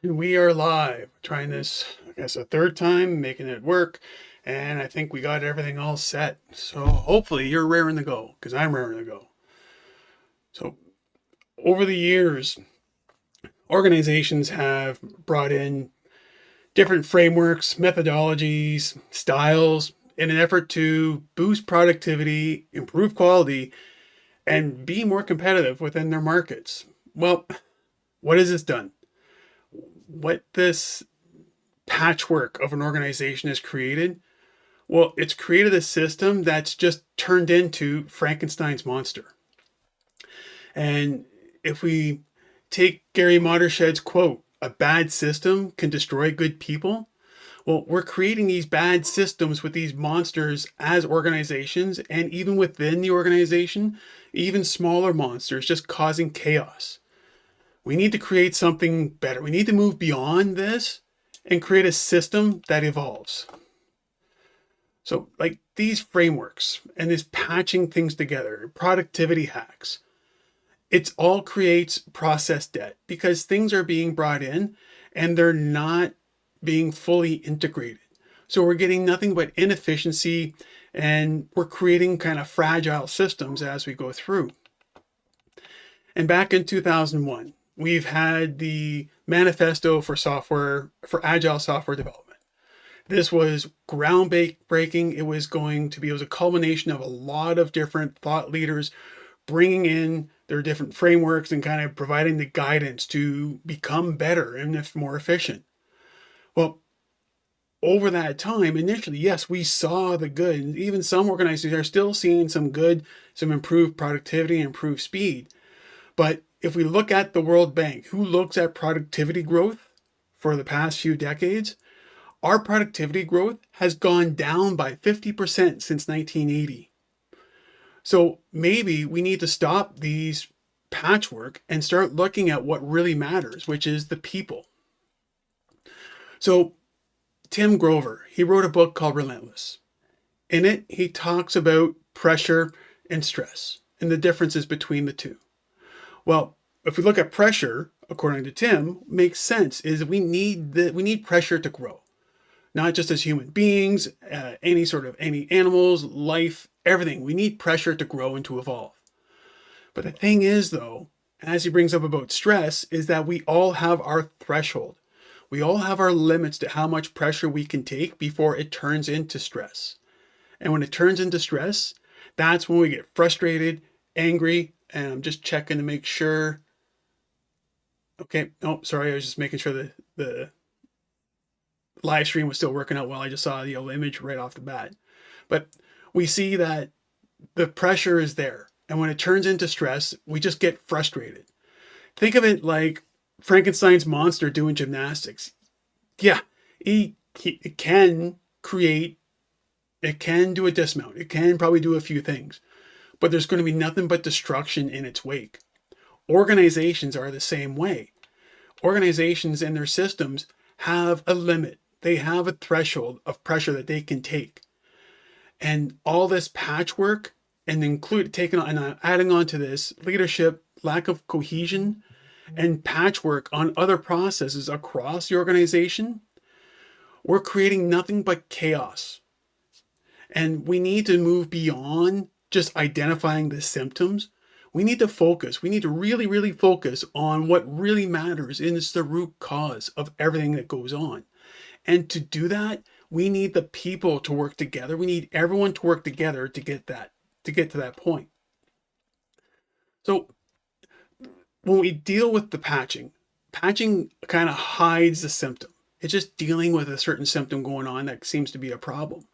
We are live, trying this, I guess, a third time, making it work, and I think we got everything all set. So hopefully you're raring to go, because I'm raring to go. So over the years, organizations have brought in different frameworks, methodologies, styles in an effort to boost productivity, improve quality, and be more competitive within their markets. Well, what has this done? What this patchwork of an organization has created, well, it's created a system that's just turned into Frankenstein's monster. And if we take Gary Modershed's quote, a bad system can destroy good people. Well, we're creating these bad systems with these monsters as organizations, and even within the organization, even smaller monsters just causing chaos. We need to create something better. We need to move beyond this and create a system that evolves. So, like these frameworks and this patching things together, productivity hacks, it all creates process debt because things are being brought in and they're not being fully integrated. So, we're getting nothing but inefficiency and we're creating kind of fragile systems as we go through. And back in 2001, we've had the manifesto for agile software development. This was groundbreaking. It was a culmination of a lot of different thought leaders bringing in their different frameworks and kind of providing the guidance to become better and more efficient. Well, over that time, initially, yes, we saw the good. And even some organizations are still seeing some good, some improved productivity, improved speed. But if we look at the World Bank, who looks at productivity growth for the past few decades, our productivity growth has gone down by 50% since 1980. So maybe we need to stop these patchwork and start looking at what really matters, which is the people. So Tim Grover, he wrote a book called Relentless. In it, he talks about pressure and stress and the differences between the two. Well, if we look at pressure, according to Tim, makes sense. Is we need pressure to grow, not just as human beings, any animals, life, everything. We need pressure to grow and to evolve. But the thing is, though, as he brings up about stress, is that we all have our threshold. We all have our limits to how much pressure we can take before it turns into stress. And when it turns into stress, that's when we get frustrated, angry, and I'm just checking to make sure. Okay, oh, sorry, I was just making sure that the live stream was still working out well. I just saw the image right off the bat. But we see that the pressure is there. And when it turns into stress, we just get frustrated. Think of it like Frankenstein's monster doing gymnastics. Yeah, it can create, it can do a dismount. It can probably do a few things. But there's going to be nothing but destruction in its wake. Organizations are the same way. Organizations and their systems have a limit. They have a threshold of pressure that they can take. And all this patchwork and adding on to this leadership, lack of cohesion, and patchwork on other processes across the organization, we're creating nothing but chaos. And we need to move beyond just identifying the symptoms. We need to focus. We need to really, really focus on what really matters, and it's the root cause of everything that goes on. And to do that, we need the people to work together. We need everyone to work together to get to that point. So when we deal with the patching kind of hides the symptom. It's just dealing with a certain symptom going on that seems to be a problem.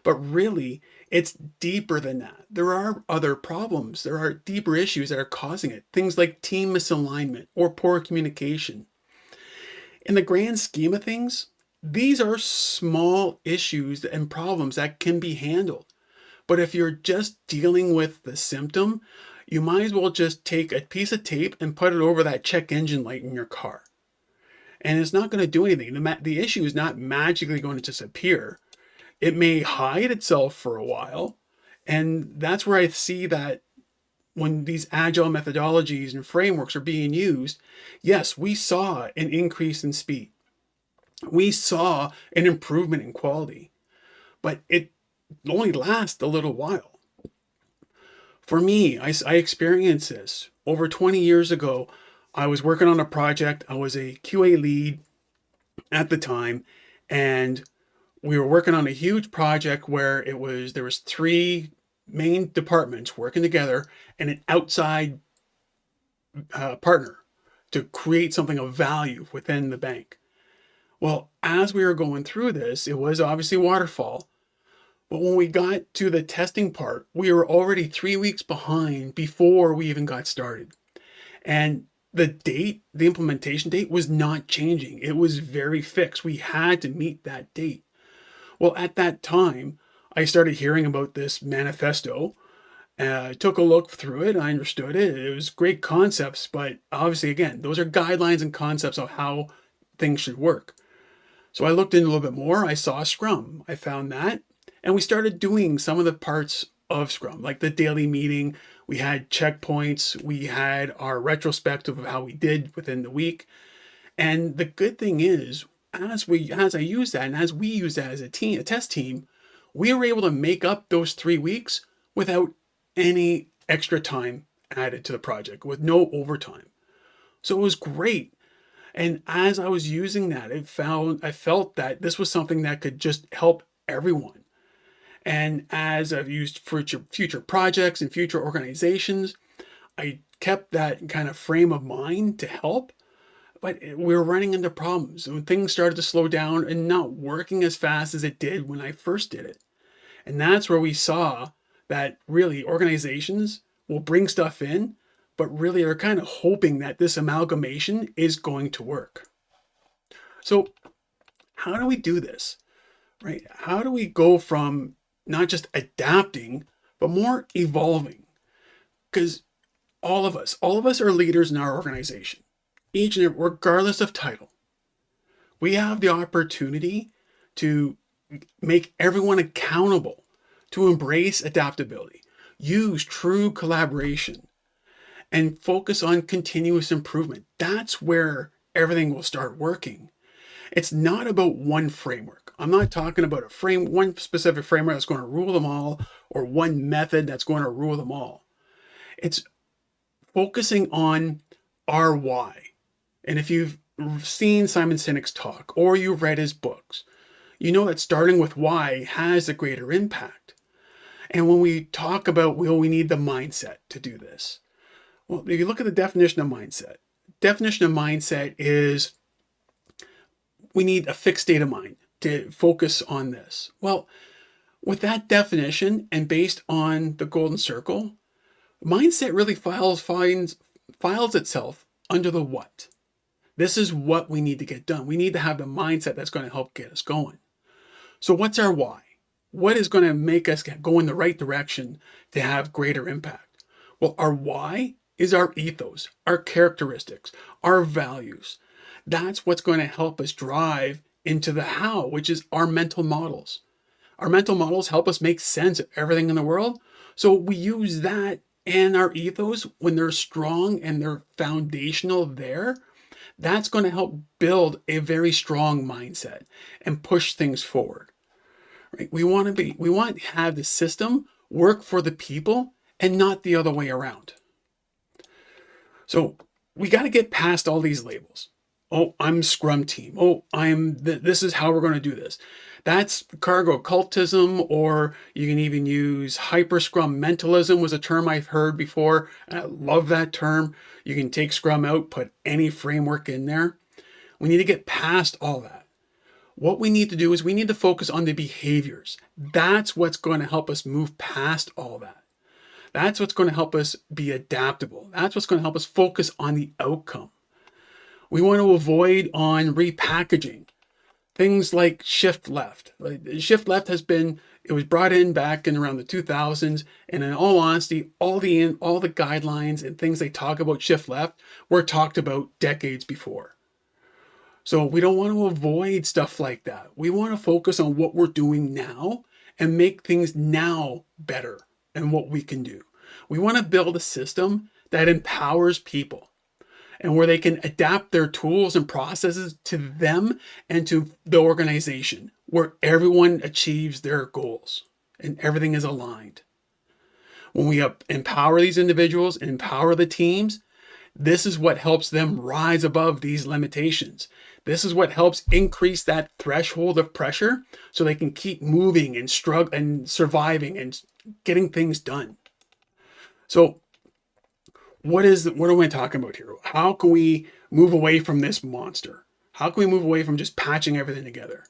But really, it's deeper than that. There are other problems. There are deeper issues that are causing it. Things like team misalignment or poor communication. In the grand scheme of things, these are small issues and problems that can be handled. But if you're just dealing with the symptom, you might as well just take a piece of tape and put it over that check engine light in your car. And it's not going to do anything. The issue is not magically going to disappear. It may hide itself for a while. And that's where I see that when these agile methodologies and frameworks are being used, yes, we saw an increase in speed. We saw an improvement in quality, but it only lasts a little while. For me, I experienced this over 20 years ago. I was working on a project. I was a QA lead at the time, and we were working on a huge project where there was three main departments working together and an outside partner to create something of value within the bank. Well, as we were going through this, it was obviously waterfall. But when we got to the testing part, we were already 3 weeks behind before we even got started. And the implementation date was not changing. It was very fixed. We had to meet that date. Well, at that time, I started hearing about this manifesto. I took a look through it. I understood it. It was great concepts, but obviously, again, those are guidelines and concepts of how things should work. So I looked into a little bit more. I saw Scrum. I found that. And we started doing some of the parts of Scrum, like the daily meeting. We had checkpoints. We had our retrospective of how we did within the week. And the good thing is, as I use that and as we use that as a team, a test team, we were able to make up those 3 weeks without any extra time added to the project, with no overtime. So it was great. And as I was using that, I felt that this was something that could just help everyone. And as I've used future projects and future organizations, I kept that kind of frame of mind to help. But we were running into problems when things started to slow down and not working as fast as it did when I first did it. And that's where we saw that really organizations will bring stuff in, but really are kind of hoping that this amalgamation is going to work. So how do we do this, right? How do we go from not just adapting, but more evolving? Because all of us are leaders in our organization, each and every, regardless of title. We have the opportunity to make everyone accountable, to embrace adaptability, use true collaboration, and focus on continuous improvement. That's where everything will start working. It's not about one framework. I'm not talking about one specific framework that's going to rule them all, or one method that's going to rule them all. It's focusing on our why. And if you've seen Simon Sinek's talk or you've read his books, you know that starting with why has a greater impact. And when we talk about, well, we need the mindset to do this. Well, if you look at the definition of mindset is we need a fixed state of mind to focus on this. Well, with that definition and based on the golden circle, mindset really files itself under the what. This is what we need to get done. We need to have the mindset that's going to help get us going. So what's our why? What is going to make us go in the right direction to have greater impact? Well, our why is our ethos, our characteristics, our values. That's what's going to help us drive into the how, which is our mental models. Our mental models help us make sense of everything in the world. So we use that and our ethos when they're strong and they're foundational there. That's going to help build a very strong mindset and push things forward. Right? We want to have the system work for the people and not the other way around. So we got to get past all these labels. Oh, I'm Scrum team. Oh, this is how we're going to do this. That's cargo occultism, or you can even use hyper Scrum mentalism was a term I've heard before. And I love that term. You can take Scrum out, put any framework in there. We need to get past all that. What we need to do is we need to focus on the behaviors. That's what's going to help us move past all that. That's what's going to help us be adaptable. That's what's going to help us focus on the outcome. We want to avoid on repackaging things like shift left. Shift left it was brought in back in around the 2000s, and in all honesty, all the guidelines and things they talk about shift left were talked about decades before. So we don't want to avoid stuff like that. We want to focus on what we're doing now and make things now better and what we can do. We want to build a system that empowers people and where they can adapt their tools and processes to them and to the organization, where everyone achieves their goals and everything is aligned. When we empower these individuals and empower the teams, this is what helps them rise above these limitations. This is what helps increase that threshold of pressure so they can keep moving and struggle and surviving and getting things done. So what am I talking about here? How can we move away from this monster? How can we move away from just patching everything together?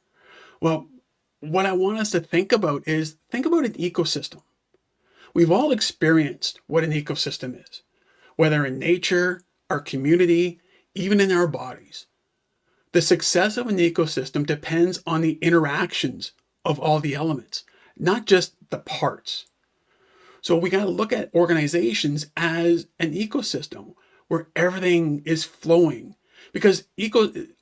Well, what I want us to think about an ecosystem. We've all experienced what an ecosystem is, whether in nature, our community, even in our bodies. The success of an ecosystem depends on the interactions of all the elements, not just the parts. So we got to look at organizations as an ecosystem where everything is flowing, because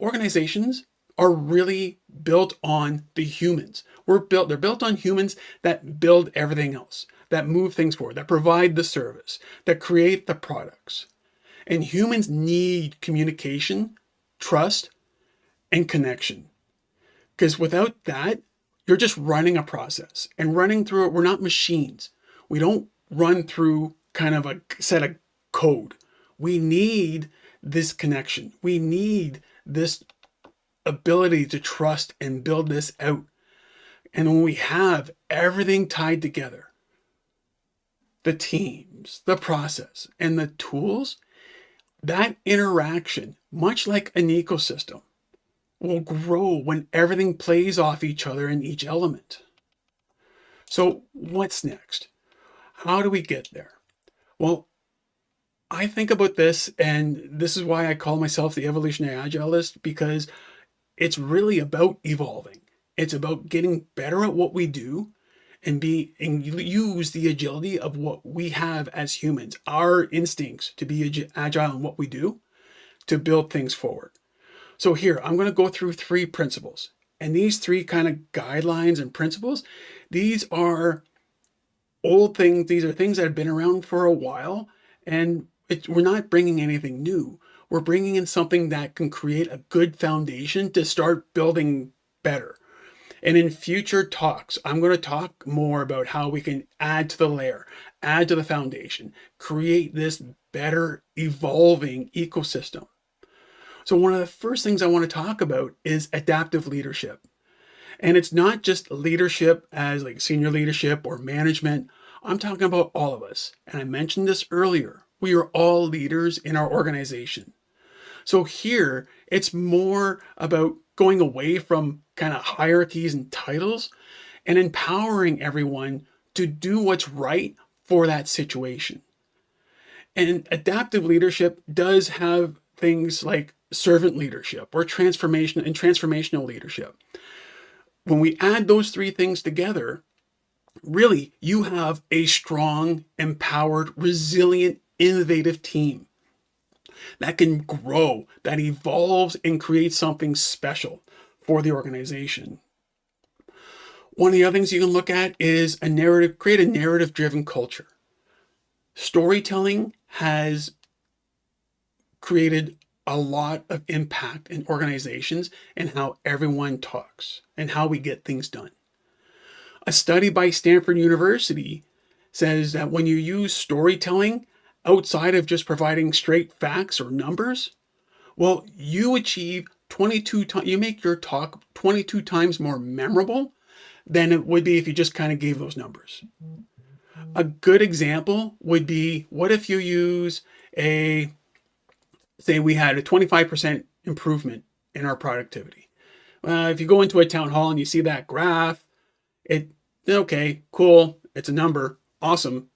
organizations are really built on the humans. They're built on humans that build everything else, that move things forward, that provide the service, that create the products. And humans need communication, trust, and connection. Because without that, you're just running a process and running through it. We're not machines. We don't run through kind of a set of code. We need this connection. We need this ability to trust and build this out. And when we have everything tied together, the teams, the process, and the tools, that interaction, much like an ecosystem, will grow when everything plays off each other in each element. So what's next? How do we get there? Well, I think about this, and this is why I call myself the evolutionary agilist, because it's really about evolving. It's about getting better at what we do and use the agility of what we have as humans, our instincts to be agile in what we do, to build things forward. So here, I'm going to go through 3 principles. And these 3 kind of guidelines and principles, these are old things. These are things that have been around for a while, and we're not bringing anything new. We're bringing in something that can create a good foundation to start building better. And in future talks, I'm going to talk more about how we can add to the layer, add to the foundation, create this better evolving ecosystem. So one of the first things I want to talk about is adaptive leadership. And it's not just leadership as like senior leadership or management. I'm talking about all of us. And I mentioned this earlier. We are all leaders in our organization. So here, it's more about going away from kind of hierarchies and titles and empowering everyone to do what's right for that situation. And adaptive leadership does have things like servant leadership or transformational leadership. When we add those 3 things together, really, you have a strong, empowered, resilient, innovative team that can grow, that evolves and creates something special for the organization. One of the other things you can look at is create a narrative-driven culture. Storytelling has created a lot of impact in organizations and how everyone talks and how we get things done. A study by Stanford University says that when you use storytelling outside of just providing straight facts or numbers, well, you achieve you make your talk 22 times more memorable than it would be if you just kind of gave those numbers. A good example would be, what if you use say we had a 25% improvement in our productivity. If you go into a town hall and you see that graph, okay, cool, it's a number, awesome.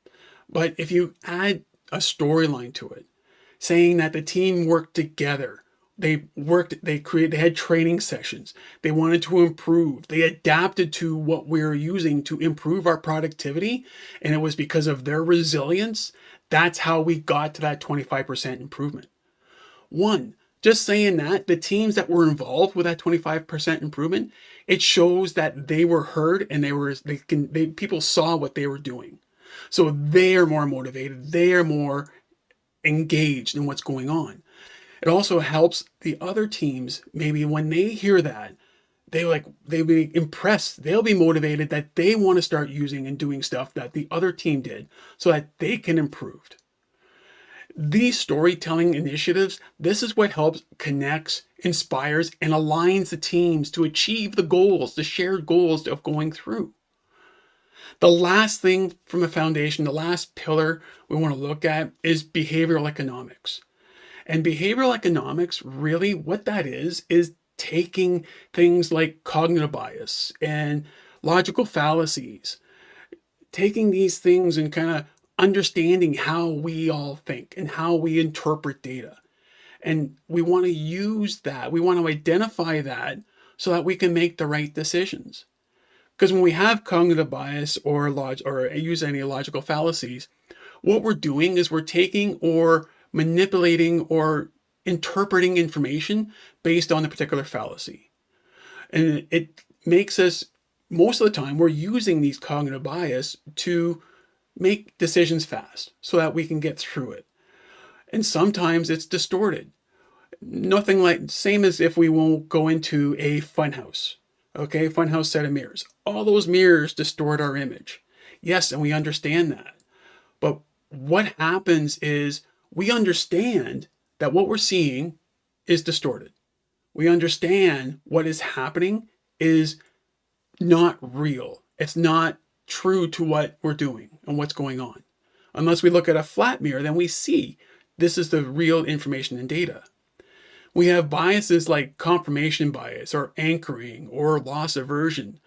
But if you add a storyline to it, saying that the team worked together, they had training sessions, they wanted to improve, they adapted to what we're using to improve our productivity, and it was because of their resilience, that's how we got to that 25% improvement. Just saying that, the teams that were involved with that 25% improvement, it shows that they were heard and people saw what they were doing. So they are more motivated. They are more engaged in what's going on. It also helps the other teams, maybe when they hear that, they'll be impressed. They'll be motivated that they want to start using and doing stuff that the other team did so that they can improve. These storytelling initiatives, this is what helps, connects, inspires, and aligns the teams to achieve the goals, the shared goals of going through. The last thing from the foundation, the last pillar we want to look at is behavioral economics. And behavioral economics, really what that is taking things like cognitive bias and logical fallacies, taking these things and kind of understanding how we all think and how we interpret data. And we want to use that. We want to identify that so that we can make the right decisions. Because when we have cognitive bias or use any logical fallacies, what we're doing is we're taking or manipulating or interpreting information based on a particular fallacy. And it makes us, most of the time, we're using these cognitive bias to make decisions fast so that we can get through it. And sometimes it's distorted. Nothing like, same as if we won't go into a funhouse. Okay, funhouse set of mirrors. All those mirrors distort our image. Yes, and we understand that. But what happens is we understand that what we're seeing is distorted. We understand what is happening is not real. It's not true to what we're doing and what's going on. Unless we look at a flat mirror, then we see this is the real information and data. We have biases like confirmation bias or anchoring or loss aversion.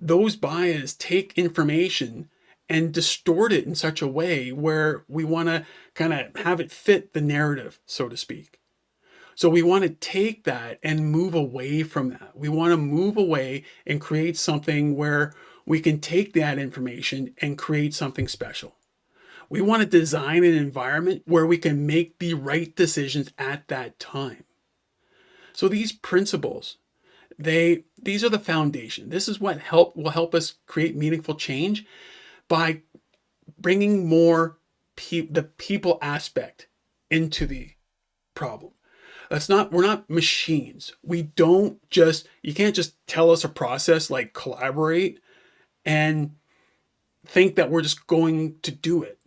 Those biases take information and distort it in such a way where we want to kind of have it fit the narrative, so to speak. So we want to take that and move away from that. We want to move away and create something where we can take that information and create something special. We want to design an environment where we can make the right decisions at that time. So these principles, these are the foundation. This is what will help us create meaningful change by bringing more the people aspect into the problem. We're not machines. You can't just tell us a process like collaborate and think that we're just going to do it.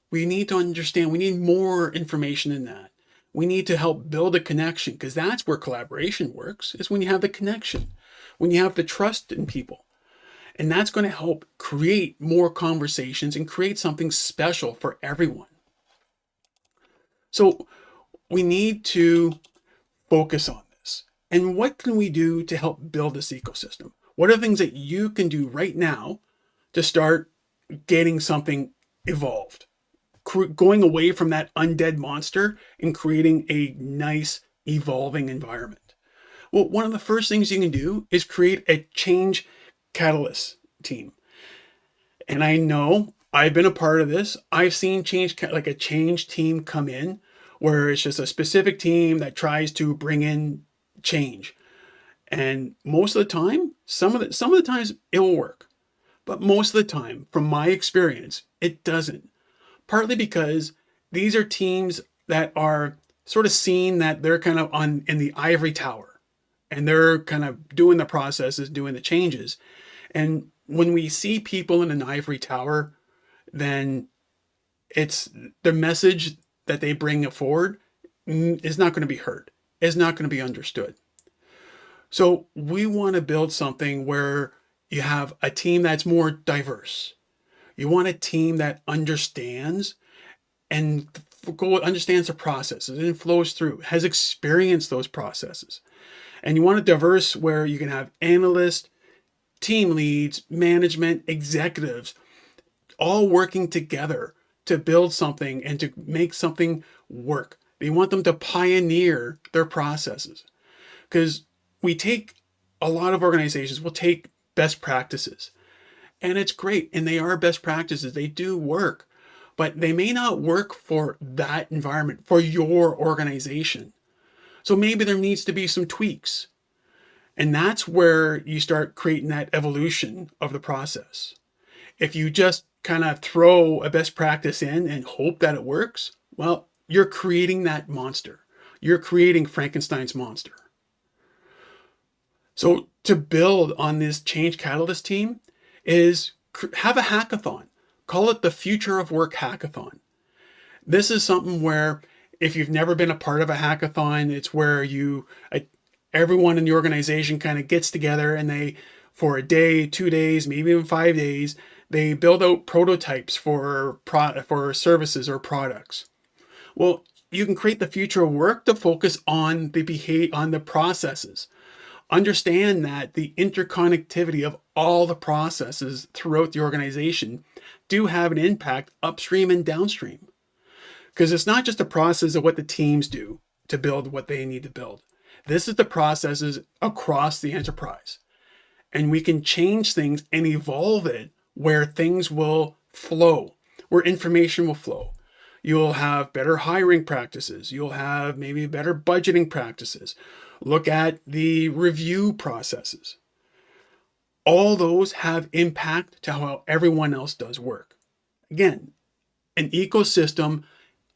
We need to understand, we need more information than that. We need to help build a connection, because that's where collaboration works, is when you have the connection, when you have the trust in people. And that's going to help create more conversations and create something special for everyone. So we need to focus on this. And what can we do to help build this ecosystem? What are the things that you can do right now to start getting something evolved? Going away from that undead monster and creating a nice evolving environment. Well, one of the first things you can do is create a change catalyst team. And I know I've been a part of this. I've seen like a change team come in where it's just a specific team that tries to bring in change. And most of the time, some of the times it will work. But most of the time, from my experience, it doesn't. Partly because these are teams that are sort of seen that they're kind of in the ivory tower and they're kind of doing the processes, doing the changes. And when we see people in an ivory tower, then it's the message that they bring forward is not going to be heard, is not going to be understood. So we want to build something where you have a team that's more diverse. You want a team that understands understands the processes and flows through, has experienced those processes. And you want a diverse where you can have analysts, team leads, management, executives, all working together to build something and to make something work. You want them to pioneer their processes. Because a lot of organizations will take best practices. And it's great. And they are best practices. They do work. But they may not work for that environment, for your organization. So maybe there needs to be some tweaks. And that's where you start creating that evolution of the process. If you just kind of throw a best practice in and hope that it works, well, you're creating that monster. You're creating Frankenstein's monster. So to build on this change catalyst team is have a hackathon. Call it the Future of Work Hackathon. This is something where if you've never been a part of a hackathon, it's where everyone in the organization kind of gets together and they, for a day, 2 days, maybe even 5 days, they build out prototypes for services or products. Well, you can create the future of work to focus on the processes. Understand that the interconnectivity of all the processes throughout the organization do have an impact upstream and downstream. Because it's not just a process of what the teams do to build what they need to build. This is the processes across the enterprise. And we can change things and evolve it where things will flow, where information will flow. You'll have better hiring practices. You'll have maybe better budgeting practices. Look at the review processes. All those have impact to how everyone else does work. Again, an ecosystem,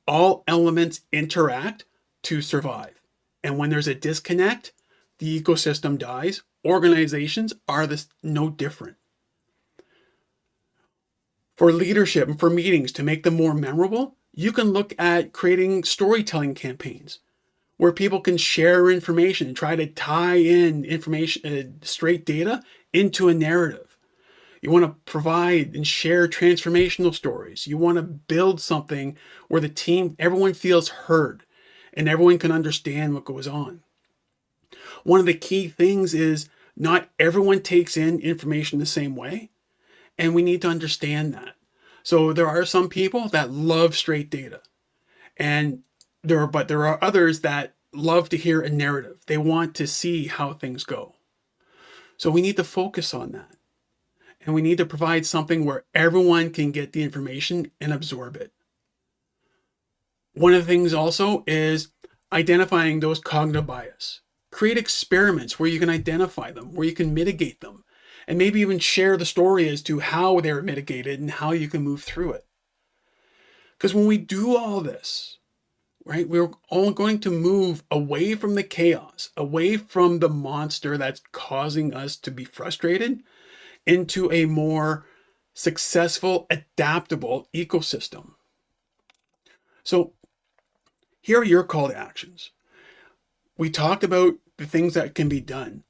all elements interact to survive. And when there's a disconnect, the ecosystem dies. Organizations are no different. For leadership and for meetings to make them more memorable, you can look at creating storytelling campaigns where people can share information and try to tie in information, straight data into a narrative. You want to provide and share transformational stories. You want to build something where the team, everyone feels heard and everyone can understand what goes on. One of the key things is not everyone takes in information the same way, and we need to understand that. So there are some people that love straight data, and there are others that love to hear a narrative. They want to see how things go. So we need to focus on that. And we need to provide something where everyone can get the information and absorb it. One of the things also is identifying those cognitive bias. Create experiments where you can identify them, where you can mitigate them, and maybe even share the story as to how they're mitigated and how you can move through it. Because when we do all this, right, we're all going to move away from the chaos, away from the monster that's causing us to be frustrated, into a more successful, adaptable ecosystem. So here are your call to actions. We talked about the things that can be done,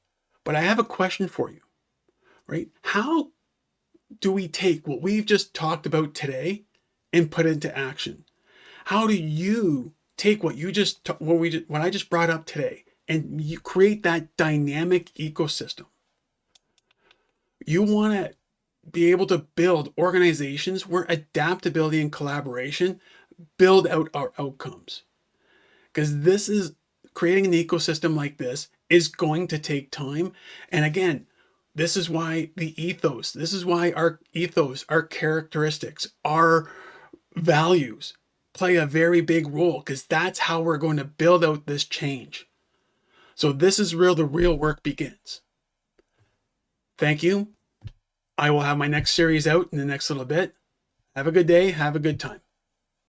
but I have a question for you, right? How do we take what we've just talked about today and put into action? How do you take what I just brought up today and you create that dynamic ecosystem? You want to be able to build organizations where adaptability and collaboration build out our outcomes. Because this is creating an ecosystem like this is going to take time. And again, this is why this is why our ethos, our characteristics, our values play a very big role, because that's how we're going to build out this change. So this is where the real work begins. Thank you. I will have my next series out in the next little bit. Have a good day. Have a good time.